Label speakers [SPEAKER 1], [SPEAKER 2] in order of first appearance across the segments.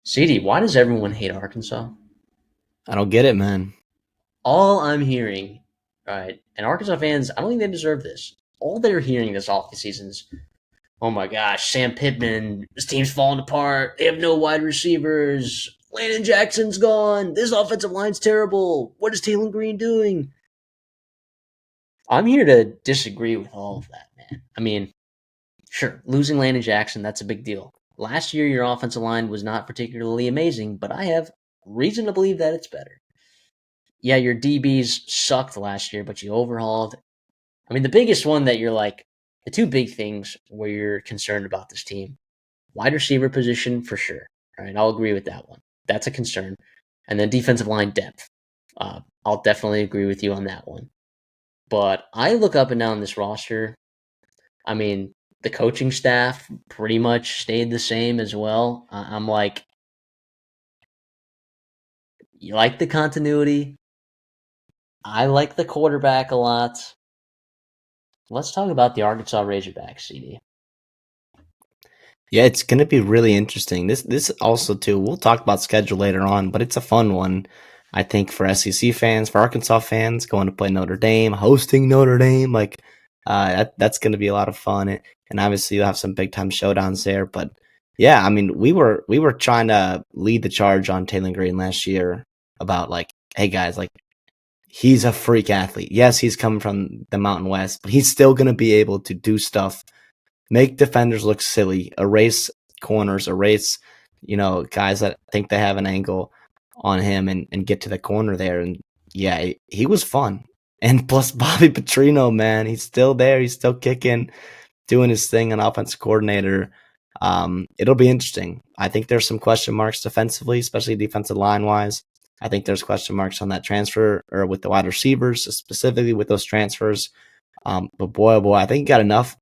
[SPEAKER 1] CD, why does everyone hate Arkansas?
[SPEAKER 2] I don't get it, man.
[SPEAKER 1] All I'm hearing, right, and Arkansas fans, I don't think they deserve this. All they're hearing this off season is, oh my gosh, Sam Pittman, this team's falling apart. They have no wide receivers. Landon Jackson's gone. This offensive line's terrible. What is Taylor Green doing? I'm here to disagree with all of that, man. I mean, sure, losing Landon Jackson, that's a big deal. Last year, your offensive line was not particularly amazing, but I have reason to believe that it's better. Yeah, your DBs sucked last year, but you overhauled. I mean, the biggest one that you're like, the two big things where you're concerned about this team, wide receiver position for sure. All right, I'll agree with that one. That's a concern. And then defensive line depth. I'll definitely agree with you on that one. But I look up and down this roster. I mean, the coaching staff pretty much stayed the same as well. I'm like, you like the continuity. I like the quarterback a lot. Let's talk about the Arkansas Razorbacks, CD.
[SPEAKER 2] Yeah, it's gonna be really interesting. This also too. We'll talk about schedule later on, but it's a fun one. I think for SEC fans, for Arkansas fans, going to play Notre Dame, hosting Notre Dame, that's going to be a lot of fun. And obviously, you'll have some big time showdowns there. But yeah, I mean, we were trying to lead the charge on Taylor Green last year about like, hey guys, like he's a freak athlete. Yes, he's coming from the Mountain West, but he's still going to be able to do stuff, make defenders look silly, erase corners, erase, guys that think they have an angle on him and get to the corner there. And yeah, he was fun. And plus Bobby Petrino, man, he's still there. He's still kicking, doing his thing on offensive coordinator. It'll be interesting. I think there's some question marks defensively, especially defensive line wise. I think there's question marks on that transfer or with the wide receivers, specifically with those transfers. But boy, oh boy, I think you got enough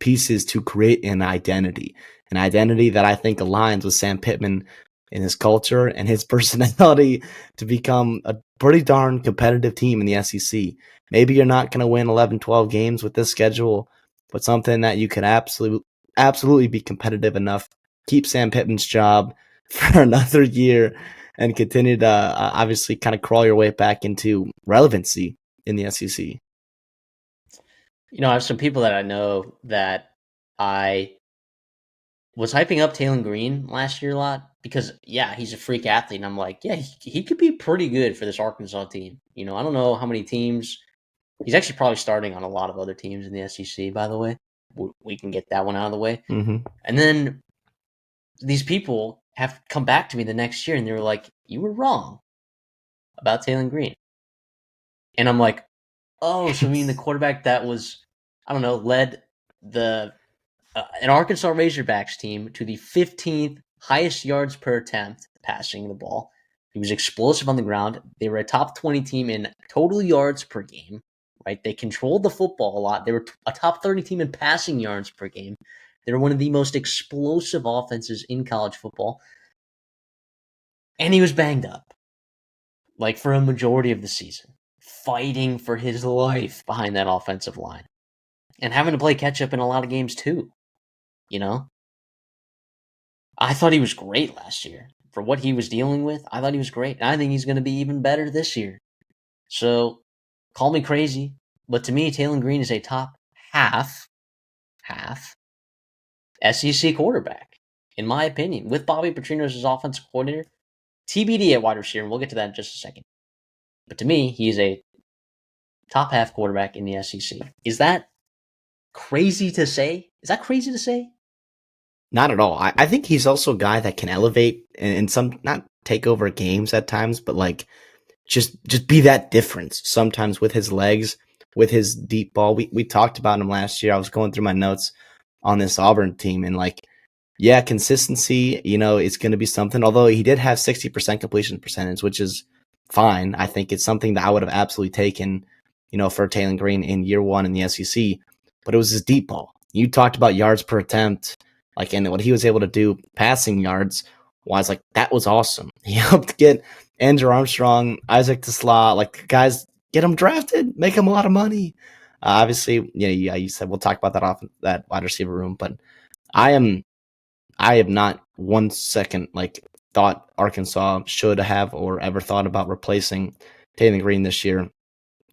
[SPEAKER 2] pieces to create an identity that I think aligns with Sam Pittman and his culture and his personality to become a pretty darn competitive team in the SEC. Maybe you're not going to win 11, 12 games with this schedule, but something that you could absolutely be competitive enough, keep Sam Pittman's job for another year, and continue to obviously kind of crawl your way back into relevancy in the SEC.
[SPEAKER 1] I have some people that I know that I was hyping up Taylor Green last year a lot because, yeah, he's a freak athlete. And I'm like, yeah, he could be pretty good for this Arkansas team. I don't know how many teams. He's actually probably starting on a lot of other teams in the SEC, by the way. We can get that one out of the way.
[SPEAKER 2] Mm-hmm.
[SPEAKER 1] And then these people have come back to me the next year and they were like, you were wrong about Taylor Green. And I'm like, oh, so I mean the quarterback that was, I don't know, led the an Arkansas Razorbacks team to the 15th highest yards per attempt passing the ball. He was explosive on the ground. They were a top 20 team in total yards per game, right? They controlled the football a lot. They were a top 30 team in passing yards per game. They were one of the most explosive offenses in college football. And he was banged up, like for a majority of the season, fighting for his life behind that offensive line and having to play catch up in a lot of games too, you know? I thought he was great last year. For what he was dealing with, I thought he was great. And I think he's going to be even better this year. So, call me crazy, but to me, Taylor Green is a top half SEC quarterback, in my opinion, with Bobby Petrino as his offensive coordinator. TBD at wide receiver, and we'll get to that in just a second. But to me, he's a top half quarterback in the SEC. Is that crazy to say? Is that crazy to say?
[SPEAKER 2] Not at all. I think he's also a guy that can elevate and some not take over games at times, but like just be that difference sometimes with his legs, with his deep ball. We talked about him last year. I was going through my notes on this Auburn team and like, yeah, consistency, is going to be something. Although he did have 60% completion percentage, which is fine. I think it's something that I would have absolutely taken, for Taylor Green in year one in the SEC. But it was his deep ball. You talked about yards per attempt, like, and what he was able to do passing yards was like, that was awesome. He helped get Andrew Armstrong, Isaac TeSlaa, like guys, get him drafted, make him a lot of money. Obviously, yeah, you said we'll talk about that off that wide receiver room, but I am I am not 1 second like thought Arkansas should have or ever thought about replacing Taylor Green this year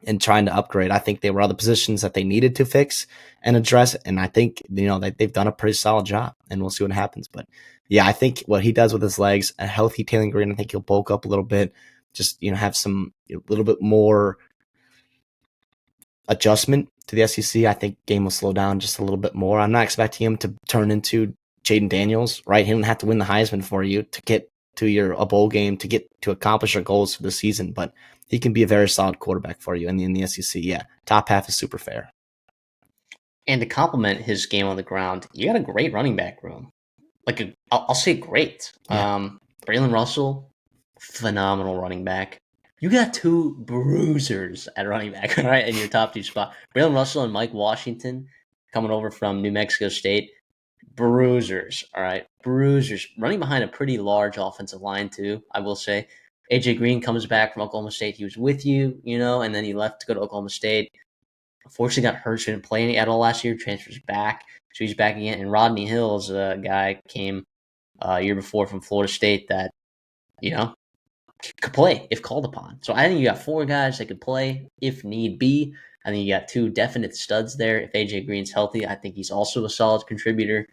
[SPEAKER 2] and trying to upgrade. I think there were other positions that they needed to fix and address, and I think that they've done a pretty solid job, and we'll see what happens. But yeah, I think what he does with his legs, a healthy Taylor Green, I think he'll bulk up a little bit, just have some a little bit more adjustment to the SEC. I think game will slow down just a little bit more. I'm not expecting him to turn into Jaden Daniels, right? He doesn't have to win the Heisman for you to get to a bowl game, to get to accomplish your goals for the season, but he can be a very solid quarterback for you in the SEC. Yeah, top half is super fair.
[SPEAKER 1] And to complement his game on the ground, you got a great running back room. I'll say great.
[SPEAKER 2] Yeah.
[SPEAKER 1] Braylon Russell, phenomenal running back. You got two bruisers at running back, all right, in your top 2 spot. Braylon Russell and Mike Washington coming over from New Mexico State. Bruisers, all right. Bruisers. Running behind a pretty large offensive line, too, I will say. AJ Green comes back from Oklahoma State. He was with you, and then he left to go to Oklahoma State. Unfortunately, got hurt, so didn't play any at all last year. Transfers back, so he's back again. And Rodney Hill's a guy came a year before from Florida State that, could play if called upon. So I think you got 4 guys that could play if need be. I think you got 2 definite studs there. If AJ Green's healthy, I think he's also a solid contributor.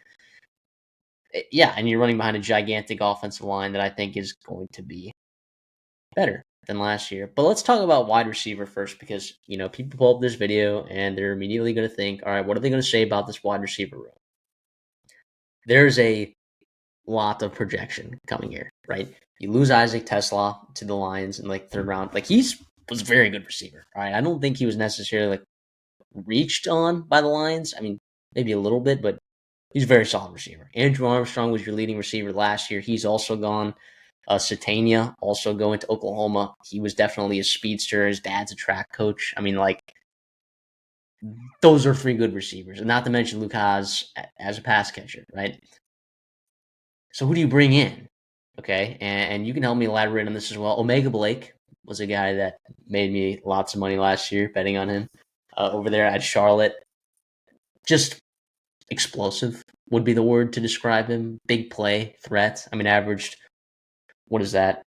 [SPEAKER 1] Yeah, and you're running behind a gigantic offensive line that I think is going to be better than last year. But let's talk about wide receiver first, because people pull up this video and they're immediately going to think, all right, what are they going to say about this wide receiver room? There's a lot of projection coming here, right? You lose Isaac Tesla to the Lions in 3rd round. He's was a very good receiver, right? I don't think he was necessarily reached on by the Lions. I mean, maybe a little bit, but he's a very solid receiver. Andrew Armstrong was your leading receiver last year. He's also gone. Satania also going to Oklahoma. He was definitely a speedster. His dad's a track coach. I mean, those are 3 good receivers. And not to mention Luke Haas as a pass catcher, right? So who do you bring in? Okay, and you can help me elaborate on this as well. Omega Blake was a guy that made me lots of money last year betting on him over there at Charlotte. Just explosive would be the word to describe him. Big play, threat. I mean, averaged, what is that?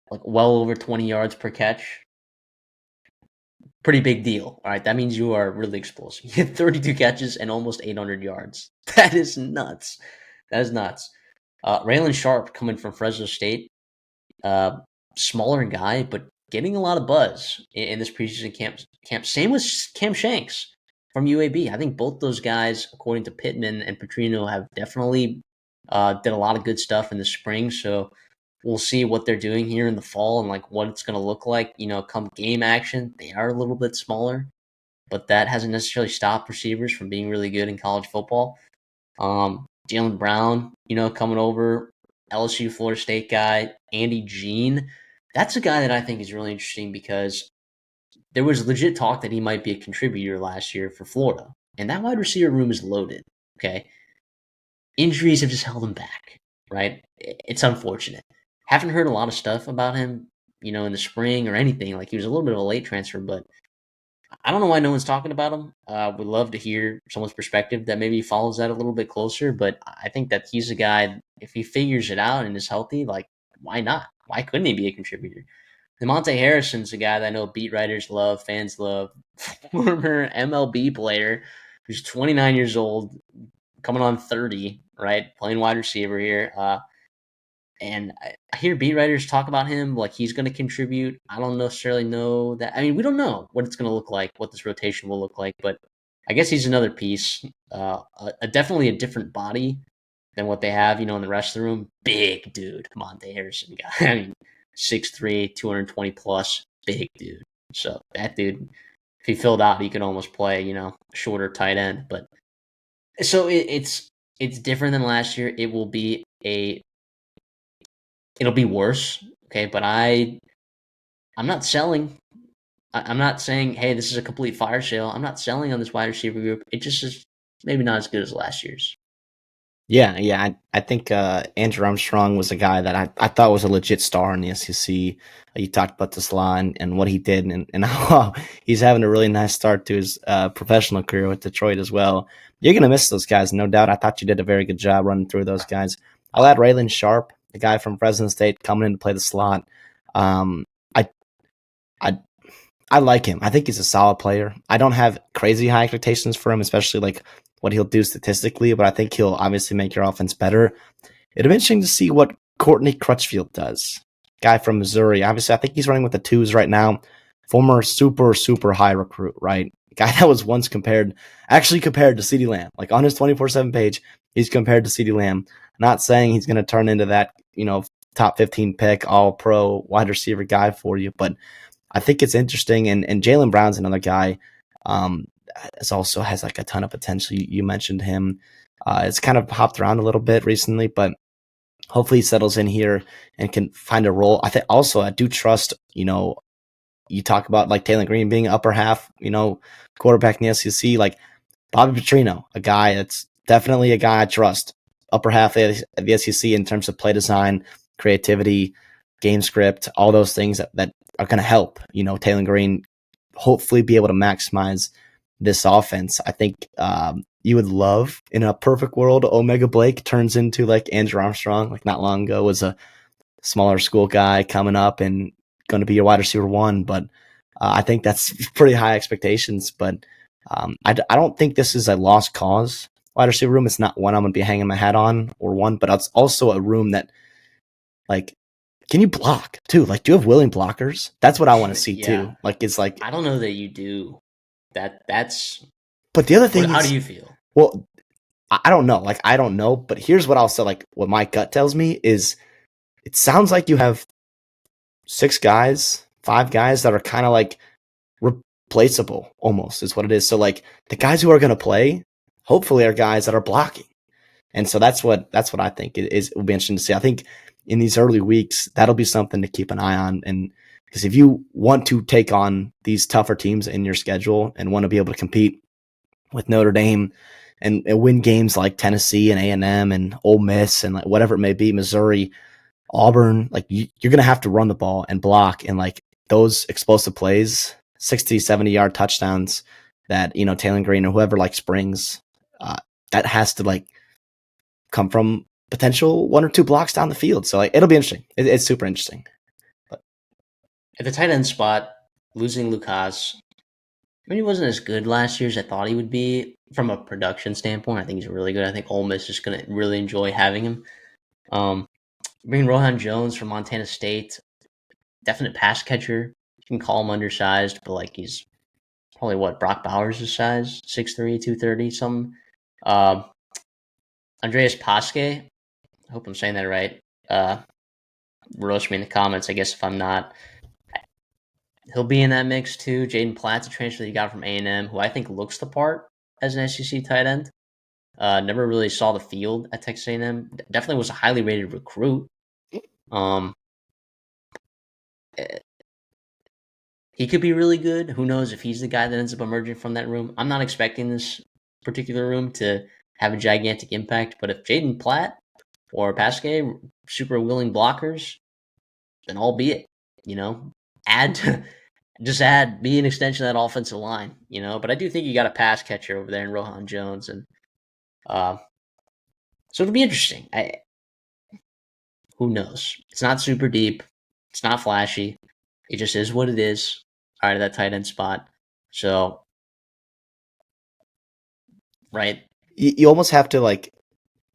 [SPEAKER 1] Well over 20 yards per catch. Pretty big deal. All right, that means you are really explosive. You had 32 catches and almost 800 yards. That is nuts. That is nuts. Raylan Sharp coming from Fresno State. Smaller guy, but getting a lot of buzz in this preseason camp. Same with Cam Shanks from UAB. I think both those guys, according to Pittman and Petrino, have definitely did a lot of good stuff in the spring. So we'll see what they're doing here in the fall and what it's going to look like. Come game action, they are a little bit smaller, but that hasn't necessarily stopped receivers from being really good in college football. Jalen Brown, coming over, LSU, Florida State guy, Andy Jean. That's a guy that I think is really interesting because there was legit talk that he might be a contributor last year for Florida. And that wide receiver room is loaded, okay? Injuries have just held him back, right? It's unfortunate. Haven't heard a lot of stuff about him, in the spring or anything. He was a little bit of a late transfer, but I don't know why no one's talking about him. Would love to hear someone's perspective that maybe follows that a little bit closer. But I think that he's a guy, if he figures it out and is healthy, why not? Why couldn't he be a contributor? DeMonte Harrison's a guy that I know beat writers love, fans love. Former MLB player who's 29 years old, coming on 30, right? Playing wide receiver here. And I hear beat writers talk about him like he's going to contribute. I don't necessarily know that. I mean, we don't know what it's going to look like, what this rotation will look like. But I guess he's another piece. Definitely a different body than what they have, in the rest of the room. Big dude, Monte Harrison guy. I mean, 6'3", 220 plus, big dude. So that dude, if he filled out, he could almost play, shorter tight end. But so it's different than last year. It'll be worse, okay? But I'm not selling. I'm not saying, hey, this is a complete fire sale. I'm not selling on this wide receiver group. It just is maybe not as good as last year's.
[SPEAKER 2] Yeah. I think Andrew Armstrong was a guy that I thought was a legit star in the SEC. You talked about this line and what he did, and how he's having a really nice start to his professional career with Detroit as well. You're going to miss those guys, no doubt. I thought you did a very good job running through those guys. I'll add Raylan Sharp. the guy from Fresno State coming in to play the slot. Um, I, I, I like him. I think he's a solid player. I don't have crazy high expectations for him, especially like what he'll do statistically, but I think he'll obviously make your offense better. It'll be interesting to see what Courtney Crutchfield does. Guy from Missouri. Obviously, I think he's running with the twos right now. Former super, super high recruit, right? Guy that was once actually compared to CeeDee Lamb. Like on his 24/7 page, he's compared to CeeDee Lamb. Not saying he's going to turn into that, top 15 pick, all pro wide receiver guy for you, but I think it's interesting. And Jaylen Brown's another guy. Also has like a ton of potential. You mentioned him. It's kind of hopped around a little bit recently, but hopefully he settles in here and can find a role. I do trust, you talk about like Taylor Green being upper half, quarterback in the SEC, like Bobby Petrino, a guy that's definitely a guy I trust. Upper half of the SEC in terms of play design, creativity, game script, all those things that are going to help, Taylor Green hopefully be able to maximize this offense. I think you would love in a perfect world, Omega Blake turns into like Andrew Armstrong, like not long ago was a smaller school guy coming up and going to be your wide receiver one. But I think that's pretty high expectations. But I don't think this is a lost cause wide receiver room. It's not one I'm going to be hanging my hat on or one, but it's also a room that like, can you block too? Like, do you have willing blockers? That's what I want to see too. Like, it's like,
[SPEAKER 1] I don't know that you do. That's.
[SPEAKER 2] But the other thing
[SPEAKER 1] how do you feel?
[SPEAKER 2] Well, I don't know. Like, I don't know. But here's what I'll say. Like, what my gut tells me is it sounds like you have 5 guys that are kind of like replaceable almost is what it is. So like the guys who are going to play hopefully are guys that are blocking. And so that's what I think it will be interesting to see. I think in these early weeks, that'll be something to keep an eye on. And because if you want to take on these tougher teams in your schedule and want to be able to compete with Notre Dame and win games like Tennessee and A&M and Ole Miss and like whatever it may be, Missouri, Auburn, like you're going to have to run the ball and block, and like those explosive plays, 60, 70-yard touchdowns that, Taylor Green or whoever like springs, that has to like come from potential 1 or 2 blocks down the field. So like it'll be interesting. It's super interesting. But
[SPEAKER 1] at the tight end spot, losing Lucas, he wasn't as good last year as I thought he would be from a production standpoint. I think he's really good. I think Ole Miss is going to really enjoy having him. Bringing Rohan Jones from Montana State, definite pass catcher. You can call him undersized, but like he's probably Brock Bowers' size, 6'3", 230, something. Andreas Pasque, I hope I'm saying that right. Roast me in the comments, I guess, if I'm not. He'll be in that mix too. Jaden Platt's a transfer that he got from A&M, who I think looks the part as an SEC tight end. Never really saw the field at Texas A&M. Definitely was a highly rated recruit. He could be really good. Who knows if he's the guy that ends up emerging from that room. I'm not expecting this particular room to have a gigantic impact, but if Jaden Platt or Pasque super willing blockers, then albeit, be an extension of that offensive line, But I do think you got a pass catcher over there in Rohan Jones, and so it'll be interesting. Who knows? It's not super deep. It's not flashy. It just is what it is. All right, that tight end spot. So, right.
[SPEAKER 2] You almost have to like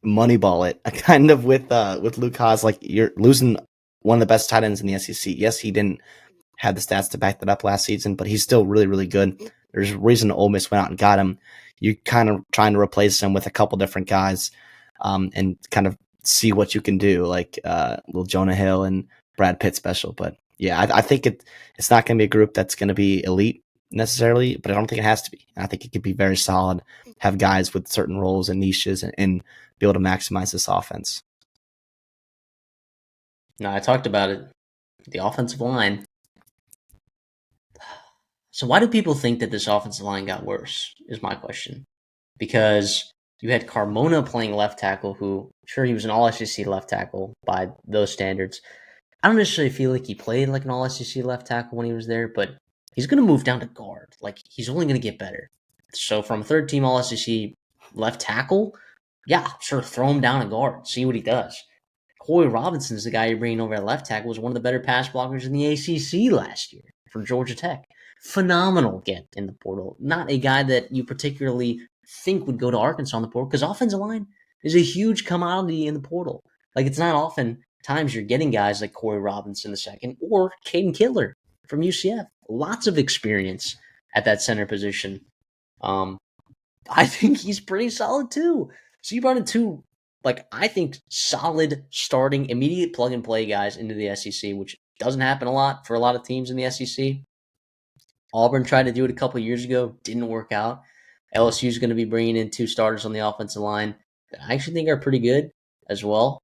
[SPEAKER 2] moneyball it kind of with Lucas. Like you're losing one of the best tight ends in the SEC. Yes, he didn't have the stats to back that up last season, but he's still really, really good. There's a reason Ole Miss went out and got him. You're kind of trying to replace him with a couple different guys and kind of see what you can do, like little Jonah Hill and Brad Pitt special. But yeah, I think it's not going to be a group that's going to be elite necessarily, but I don't think it has to be. I think it could be very solid, have guys with certain roles and niches and be able to maximize this offense.
[SPEAKER 1] No, I talked about it. The offensive line. So why do people think that this offensive line got worse, is my question. Because you had Carmona playing left tackle, who, sure, he was an all-SEC left tackle by those standards. I don't necessarily feel like he played like an all-SEC left tackle when he was there, but he's going to move down to guard. Like, he's only going to get better. So from third-team all-SEC left tackle, yeah, sure, throw him down at guard, see what he does. Corey Robinson is the guy you're bringing over at left tackle, was one of the better pass blockers in the ACC last year for Georgia Tech. Phenomenal get in the portal. Not a guy that you particularly think would go to Arkansas in the portal, because offensive line is a huge commodity in the portal. Like, it's not often times you're getting guys like Corey Robinson II or Caden Killer from UCF. Lots of experience at that center position. I think he's pretty solid too. So you brought in two, I think, solid starting, immediate plug-and-play guys into the SEC, which doesn't happen a lot for a lot of teams in the SEC. Auburn tried to do it a couple years ago, didn't work out. LSU is going to be bringing in two starters on the offensive line that I actually think are pretty good as well.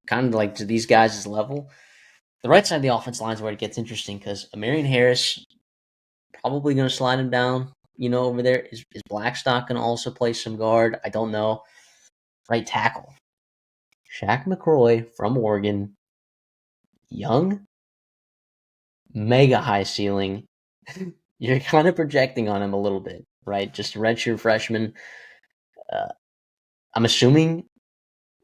[SPEAKER 1] Kind of like to these guys' level. The right side of the offensive line is where it gets interesting, because Amarian Harris probably going to slide him down, over there. Is Blackstock going to also play some guard? I don't know. Right tackle, Shaq McCroy from Oregon. Young, mega high ceiling. You're kind of projecting on him a little bit, right? Just a redshirt freshman. I'm assuming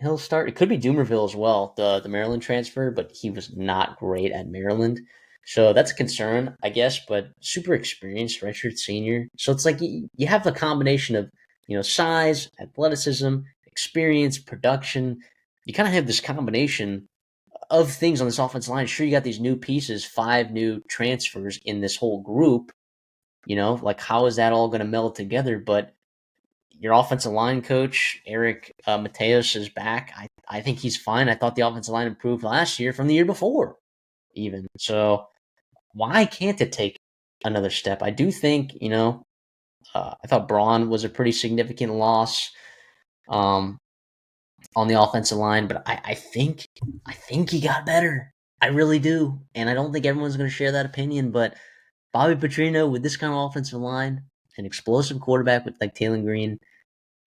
[SPEAKER 1] he'll start. It could be Doomerville as well, the Maryland transfer, but he was not great at Maryland. So that's a concern, I guess, but super experienced redshirt senior. So it's like you have a combination of, size, athleticism, experience, production. You kind of have this combination of things on this offensive line. Sure, you got these new pieces, 5 new transfers in this whole group. How is that all going to meld together? But your offensive line coach, Eric Mateos, is back. I think he's fine. I thought the offensive line improved last year from the year before, even. So why can't it take another step? I do think, I thought Braun was a pretty significant loss on the offensive line, but I think he got better. I really do. And I don't think everyone's going to share that opinion, but Bobby Petrino with this kind of offensive line, an explosive quarterback with like Taylor Green,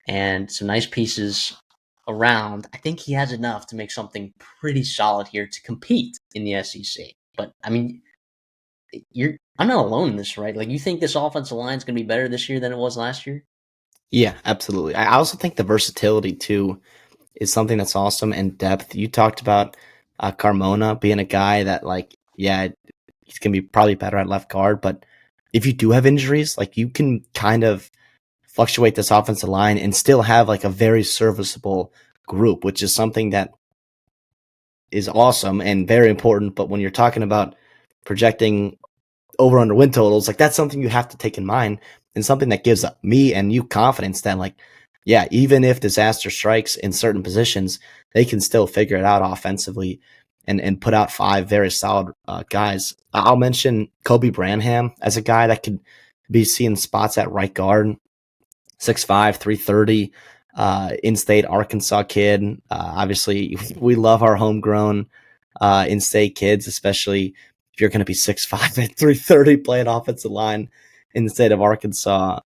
[SPEAKER 1] and some nice pieces around, I think he has enough to make something pretty solid here to compete in the SEC. But I mean, I'm not alone in this, right? Like, you think this offensive line is going to be better this year than it was last year?
[SPEAKER 2] Yeah, absolutely. I also think the versatility too is something that's awesome, and depth. You talked about Carmona being a guy that, yeah, he's gonna be probably better at left guard, but if you do have injuries, you can kind of fluctuate this offensive line and still have a very serviceable group, which is something that is awesome and very important. But when you're talking about projecting over under win totals, that's something you have to take in mind, and something that gives me and you confidence that yeah, even if disaster strikes in certain positions, they can still figure it out offensively and put out 5 very solid guys. I'll mention Kobe Branham as a guy that could be seeing spots at right guard. 6'5", 330, in-state Arkansas kid. Obviously, we love our homegrown in-state kids, especially if you're going to be 6'5" and 330 playing offensive line in the state of Arkansas.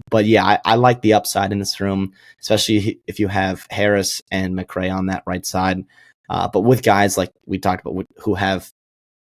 [SPEAKER 2] But yeah, I like the upside in this room, especially if you have Harris and McCray on that right side. But with guys like we talked about who have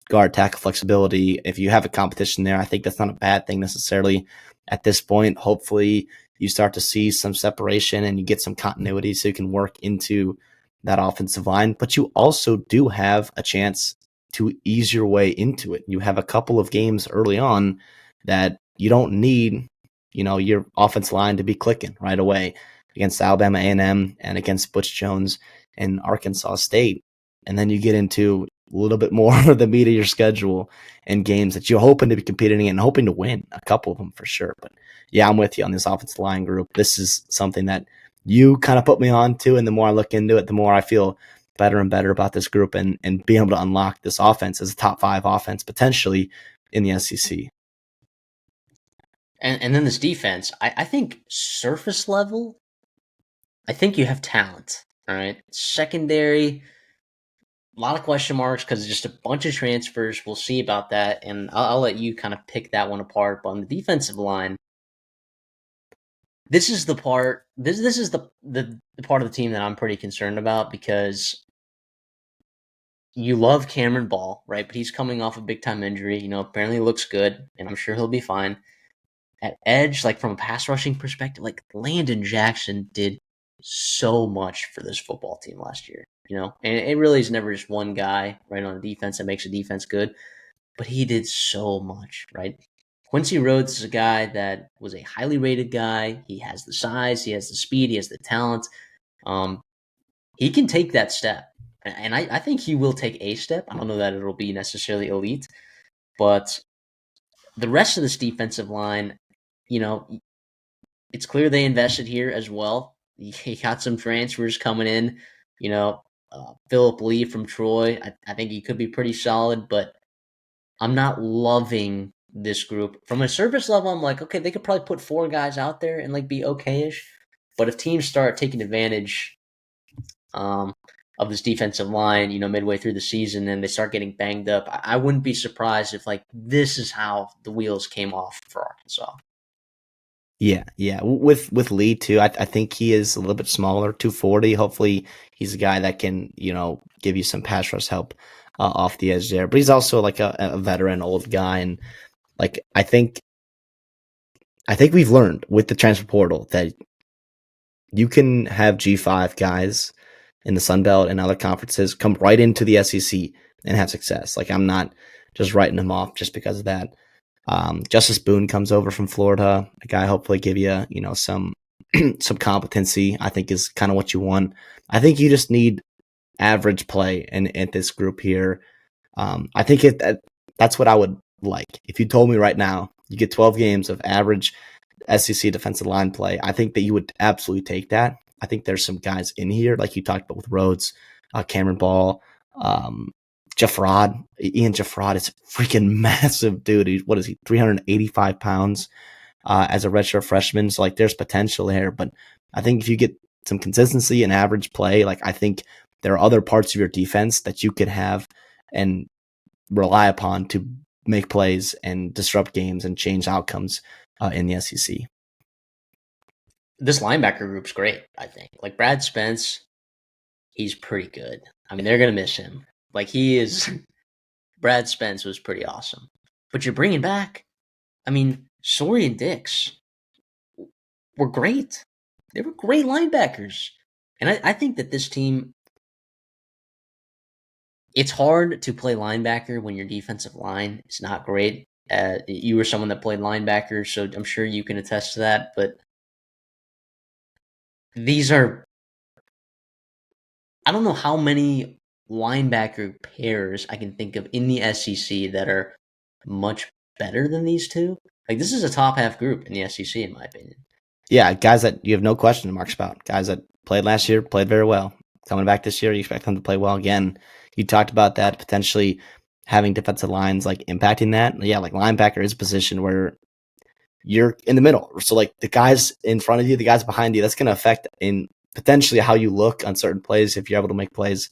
[SPEAKER 2] guard tackle flexibility, if you have a competition there, I think that's not a bad thing necessarily at this point. Hopefully you start to see some separation and you get some continuity so you can work into that offensive line. But you also do have a chance to ease your way into it. You have a couple of games early on that you don't need, your offensive line to be clicking right away against Alabama A&M and against Butch Jones and Arkansas State. And then you get into a little bit more of the meat of your schedule and games that you're hoping to be competing in and hoping to win a couple of them for sure. But yeah, I'm with you on this offensive line group. This is something that you kind of put me on to, and the more I look into it, the more I feel better and better about this group and being able to unlock this offense as a top 5 offense potentially in the SEC.
[SPEAKER 1] And then this defense, I think surface level, I think you have talent. All right, secondary, a lot of question marks because it's just a bunch of transfers. We'll see about that, and I'll let you kind of pick that one apart. But on the defensive line, this is the part. This is the part of the team that I'm pretty concerned about, because you love Cameron Ball, right? But he's coming off a big time injury. Apparently looks good, and I'm sure he'll be fine. At edge, from a pass rushing perspective, Landon Jackson did so much for this football team last year. And it really is never just one guy right on the defense that makes a defense good, but he did so much, right? Quincy Rhodes is a guy that was a highly rated guy. He has the size, he has the speed, he has the talent. He can take that step, and I think he will take a step. I don't know that it'll be necessarily elite, but the rest of this defensive line, it's clear they invested here as well. He got some transfers coming in. Philip Lee from Troy. I think he could be pretty solid, but I'm not loving this group. From a surface level, I'm like, okay, they could probably put 4 guys out there and be okayish. But if teams start taking advantage of this defensive line, midway through the season and they start getting banged up, I wouldn't be surprised if this is how the wheels came off for Arkansas.
[SPEAKER 2] Yeah. With Lee too, I think he is a little bit smaller, 240. Hopefully, he's a guy that can give you some pass rush help off the edge there. But he's also a veteran, old guy, and I think we've learned with the transfer portal that you can have G5 guys in the Sun Belt and other conferences come right into the SEC and have success. I'm not just writing him off just because of that. Justice Boone comes over from Florida. A guy hopefully give you some some competency. I think is kind of what you want. I think you just need average play in this group here. I think that's what I would like. If you told me right now you get 12 games of average SEC defensive line play, I think that you would absolutely take that. I think there's some guys in here like you talked about with Rhodes, Cameron Ball, Ian Jaffrod is freaking massive, dude. What is he? 385 pounds as a redshirt freshman. So there's potential there, but I think if you get some consistency and average play, I think there are other parts of your defense that you could have and rely upon to make plays and disrupt games and change outcomes in the SEC.
[SPEAKER 1] This linebacker group's great, I think. Brad Spence, he's pretty good. I mean, they're going to miss him. He is. Brad Spence was pretty awesome. But you're bringing back, Sori and Dix were great. They were great linebackers. And I think that this team, it's hard to play linebacker when your defensive line is not great. You were someone that played linebacker, so I'm sure you can attest to that. But these are, I don't know how many linebacker pairs I can think of in the SEC that are much better than these two. This is a top half group in the SEC, in my opinion.
[SPEAKER 2] Yeah, guys that you have no question marks about. Guys that played last year, played very well. Coming back this year, you expect them to play well again. You talked about that, potentially having defensive lines impacting that. Yeah, linebacker is a position where you're in the middle. So the guys in front of you, the guys behind you, that's going to affect in potentially how you look on certain plays if you're able to make plays.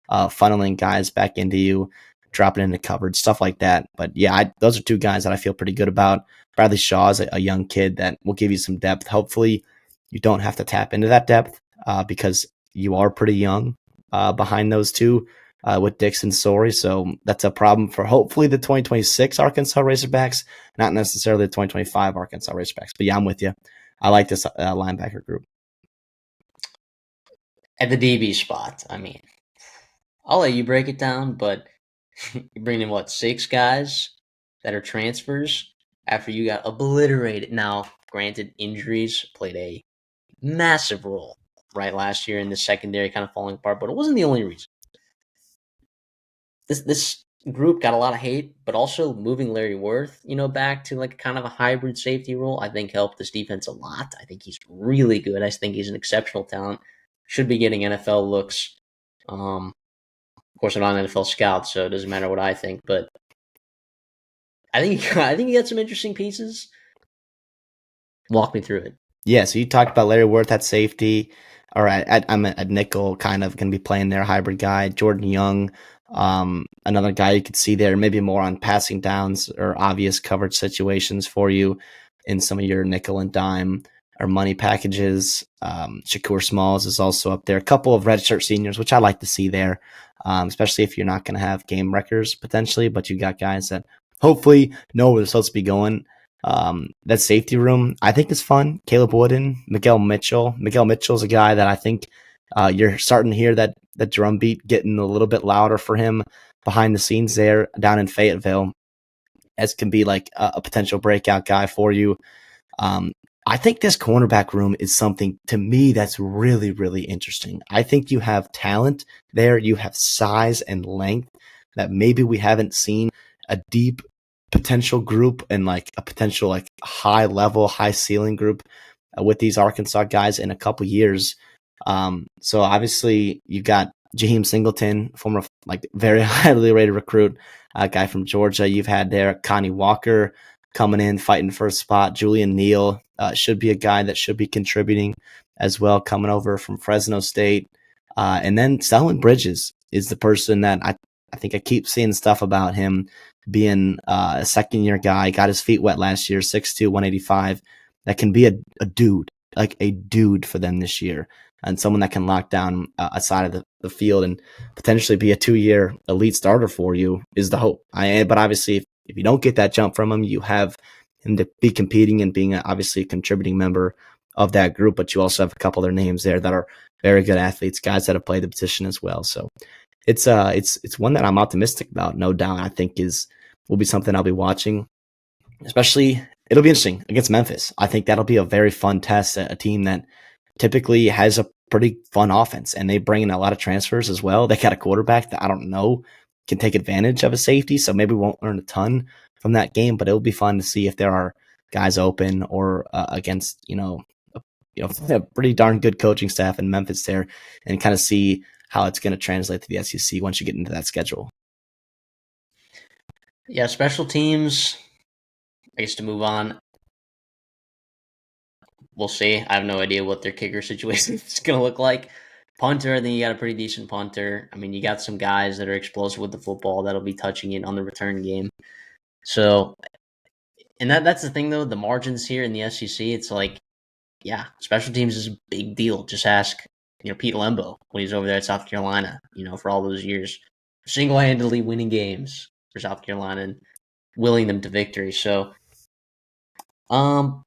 [SPEAKER 2] Funneling guys back into you, dropping into coverage, stuff like that. But yeah, those are 2 guys that I feel pretty good about. Bradley Shaw is a young kid that will give you some depth. Hopefully, you don't have to tap into that depth because you are pretty young behind those 2 with Dix and Sori. So that's a problem for hopefully the 2026 Arkansas Razorbacks, not necessarily the 2025 Arkansas Razorbacks. But yeah, I'm with you. I like this linebacker group.
[SPEAKER 1] At the DB spot, I'll let you break it down, but you're bringing in 6 guys that are transfers after you got obliterated. Now, granted, injuries played a massive role right last year in the secondary kind of falling apart, but it wasn't the only reason. This group got a lot of hate, but also moving Larry Worth, back to kind of a hybrid safety role, I think helped this defense a lot. I think he's really good. I think he's an exceptional talent. Should be getting NFL looks. Of course, I'm not an NFL scout, so it doesn't matter what I think. But I think he got some interesting pieces. Walk me through it.
[SPEAKER 2] Yeah, so you talked about Larry Worth at safety, or I'm at nickel, kind of going to be playing their hybrid guy. Jordan Young, another guy you could see there, maybe more on passing downs or obvious coverage situations for you in some of your nickel and dime or money packages. Shakur Smalls is also up there. A couple of redshirt seniors, which I like to see there, especially if you're not going to have game wreckers potentially, but you got guys that hopefully know where they're supposed to be going. That safety room, I think is fun. Caleb Wooden, Miguel Mitchell. Miguel Mitchell's a guy that I think You're starting to hear that drum beat getting a little bit louder for him behind the scenes there down in Fayetteville, as can be like a potential breakout guy for you. Um, I think this cornerback room is something to me that's really, really interesting. I think you have talent there. You have size and length that maybe we haven't seen a deep potential group and like a potential like high level, high ceiling group with these Arkansas guys in a couple years. So obviously you got Jaheim Singleton, former like very highly rated recruit, guy from Georgia. You've had there Connie Walker coming in, fighting for a spot. Julian Neal should be a guy that should be contributing as well, coming over from Fresno State. And then Selwyn Bridges is the person that I think I keep seeing stuff about him being a second year guy, got his feet wet last year, 6'2", 185, that can be a dude, like a dude for them this year, and someone that can lock down a side of the field and potentially be a 2-year elite starter for you is the hope. But obviously, if you don't get that jump from him, you have him to be competing and being obviously a contributing member of that group, but you also have a couple other names there that are very good athletes, guys that have played the position as well. So it's one that I'm optimistic about, no doubt. I think will be something I'll be watching, especially it'll be interesting against Memphis. I think that'll be a very fun test, a team that typically has a pretty fun offense, and they bring in a lot of transfers as well. They got a quarterback that I don't know can take advantage of a safety, so maybe we won't learn a ton from that game, but it'll be fun to see if there are guys open or against, a pretty darn good coaching staff in Memphis there, and kind of see how it's going to translate to the SEC once you get into that schedule.
[SPEAKER 1] Yeah, special teams, I guess to move on, we'll see. I have no idea what their kicker situation is going to look like. Punter, I think you got a pretty decent punter. I mean, you got some guys that are explosive with the football that'll be touching it on the return game. So, and that's the thing, though, the margins here in the SEC, it's like, yeah, special teams is a big deal. Just ask, Pete Lembo when he's over there at South Carolina, for all those years, single-handedly winning games for South Carolina and willing them to victory. So, from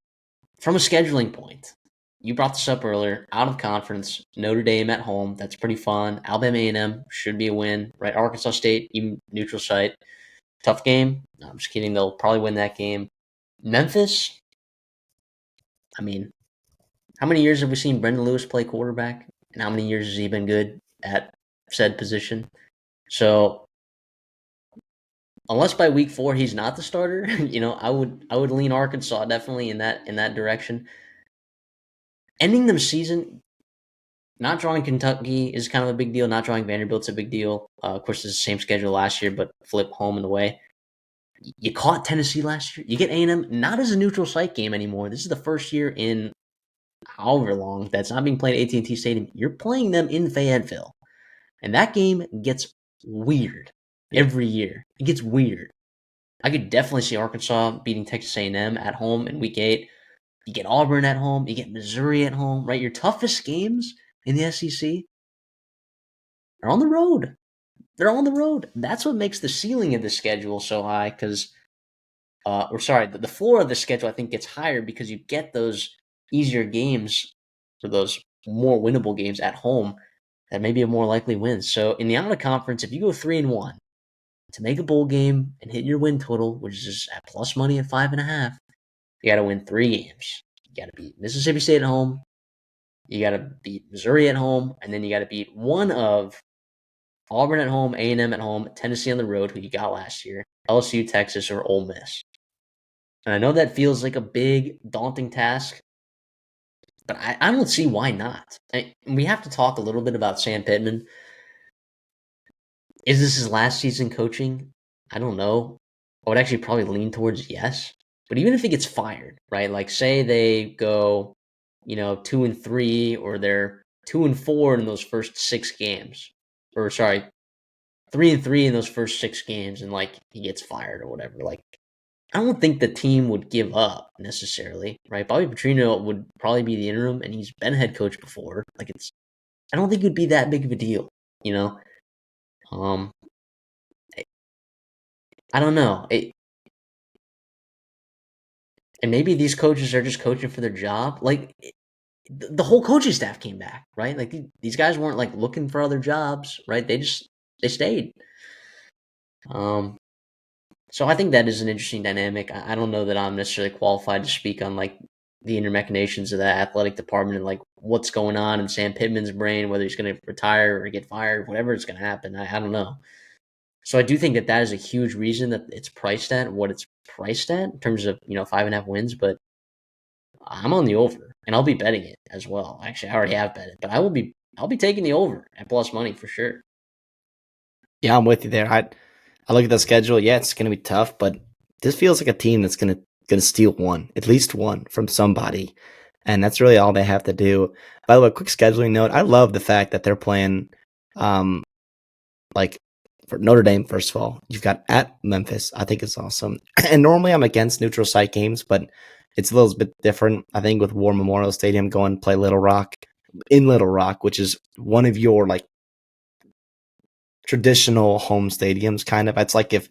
[SPEAKER 1] a scheduling point, you brought this up earlier. Out of conference, Notre Dame at home. That's pretty fun. Alabama A&M should be a win, right? Arkansas State, even neutral site. Tough game. No, I'm just kidding. They'll probably win that game. Memphis. I mean, how many years have we seen Brendan Lewis play quarterback? And how many years has he been good at said position? So, unless by week 4 he's not the starter, I would lean Arkansas definitely in that direction. Ending the season, not drawing Kentucky is kind of a big deal. Not drawing Vanderbilt's a big deal. Of course, it's the same schedule last year, but flip home and away. You caught Tennessee last year. You get A&M not as a neutral site game anymore. This is the first year in however long that's not being played at AT&T Stadium. You're playing them in Fayetteville, and that game gets weird every year. It gets weird. I could definitely see Arkansas beating Texas A&M at home in Week 8. You get Auburn at home. You get Missouri at home, right? Your toughest games in the SEC are on the road. They're on the road. That's what makes the ceiling of the schedule so high because, the floor of the schedule I think gets higher because you get those easier games or those more winnable games at home that may be a more likely win. So in the out of conference, if you go 3-1 to make a bowl game and hit your win total, which is at plus money at 5.5, you got to win 3 games. You got to beat Mississippi State at home. You got to beat Missouri at home, and then you got to beat one of Auburn at home, A&M at home, Tennessee on the road, who you got last year, LSU, Texas, or Ole Miss. And I know that feels like a big, daunting task, but I don't see why not. We have to talk a little bit about Sam Pittman. Is this his last season coaching? I don't know. I would actually probably lean towards yes. But even if he gets fired, right? Like say they go, 2-3, or they're 2-4 in those first 6 games. Or sorry, 3-3 in those first 6 games, and like he gets fired or whatever. Like I don't think the team would give up necessarily, right? Bobby Petrino would probably be the interim, and he's been head coach before. Like I don't think it would be that big of a deal, you know. Um, I don't know. And maybe these coaches are just coaching for their job. Like the whole coaching staff came back, right? Like these guys weren't like looking for other jobs, right? They stayed. So I think that is an interesting dynamic. I don't know that I'm necessarily qualified to speak on like the inner machinations of that athletic department and like what's going on in Sam Pittman's brain, whether he's going to retire or get fired, whatever is going to happen. I don't know. So I do think that that is a huge reason that it's priced at what it's priced at in terms of 5.5 wins. But I'm on the over, and I'll be betting it as well. Actually, I already have bet it, but I'll be taking the over at plus money for sure.
[SPEAKER 2] Yeah, I'm with you there. I look at the schedule. Yeah, it's going to be tough, but this feels like a team that's going to steal one, at least one, from somebody, and that's really all they have to do. By the way, quick scheduling note: I love the fact that they're playing, like for Notre Dame. First of all, you've got at Memphis. I think it's awesome. And normally I'm against neutral site games, but it's a little bit different. I think with War Memorial Stadium, going play Little Rock in Little Rock, which is one of your like traditional home stadiums, kind of. It's like if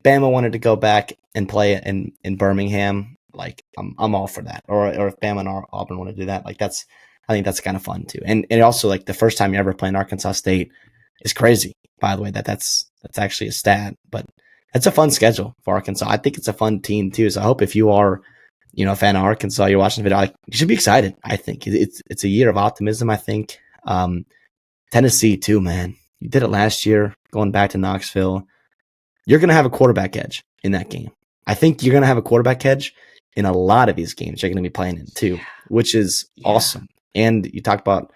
[SPEAKER 2] Bama wanted to go back and play it in Birmingham, like I'm all for that. Or if Bama and Auburn want to do that, like I think that's kind of fun too. And also like the first time you ever play in Arkansas State is crazy. By the way, that's actually a stat, but it's a fun schedule for Arkansas. I think it's a fun team too. So I hope if you are a fan of Arkansas, you're watching the video, like, you should be excited. I think it's a year of optimism. I think Tennessee too, man. You did it last year, going back to Knoxville. You're going to have a quarterback edge in that game. I think you're going to have a quarterback edge in a lot of these games you're going to be playing in too, which is awesome. And you talked about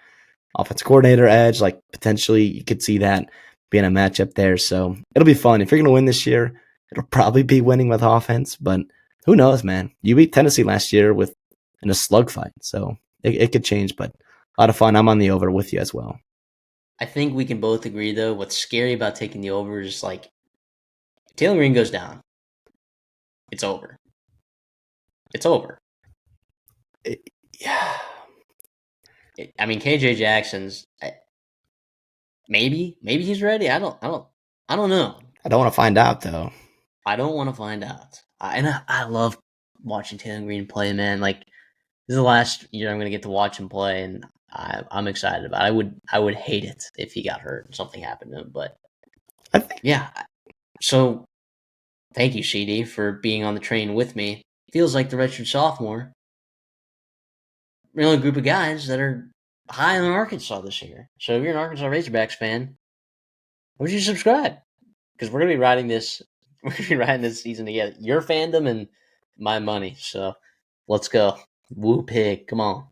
[SPEAKER 2] offensive coordinator edge, like potentially you could see that being a matchup there. So it'll be fun. If you're going to win this year, it'll probably be winning with offense, but who knows, man? You beat Tennessee last year in a slugfight, so it could change, but a lot of fun. I'm on the over with you as well.
[SPEAKER 1] I think we can both agree though. What's scary about taking the over is like Taylor Green goes down, it's over. It's over.
[SPEAKER 2] Yeah.
[SPEAKER 1] I mean, KJ Jackson's maybe he's ready. I don't know.
[SPEAKER 2] I don't want to find out though.
[SPEAKER 1] I don't want to find out. I love watching Taylor Green play, man. Like this is the last year I'm going to get to watch him play, and I'm excited about it. I would hate it if he got hurt and something happened to him, but yeah. So thank you, CD, for being on the train with me. Feels like the redshirt sophomore. Really group of guys that are high on Arkansas this year. So if you're an Arkansas Razorbacks fan, why would you subscribe? Because we're gonna be riding this. We're gonna be riding this season together. Your fandom and my money. So let's go. Woo pig. Come on.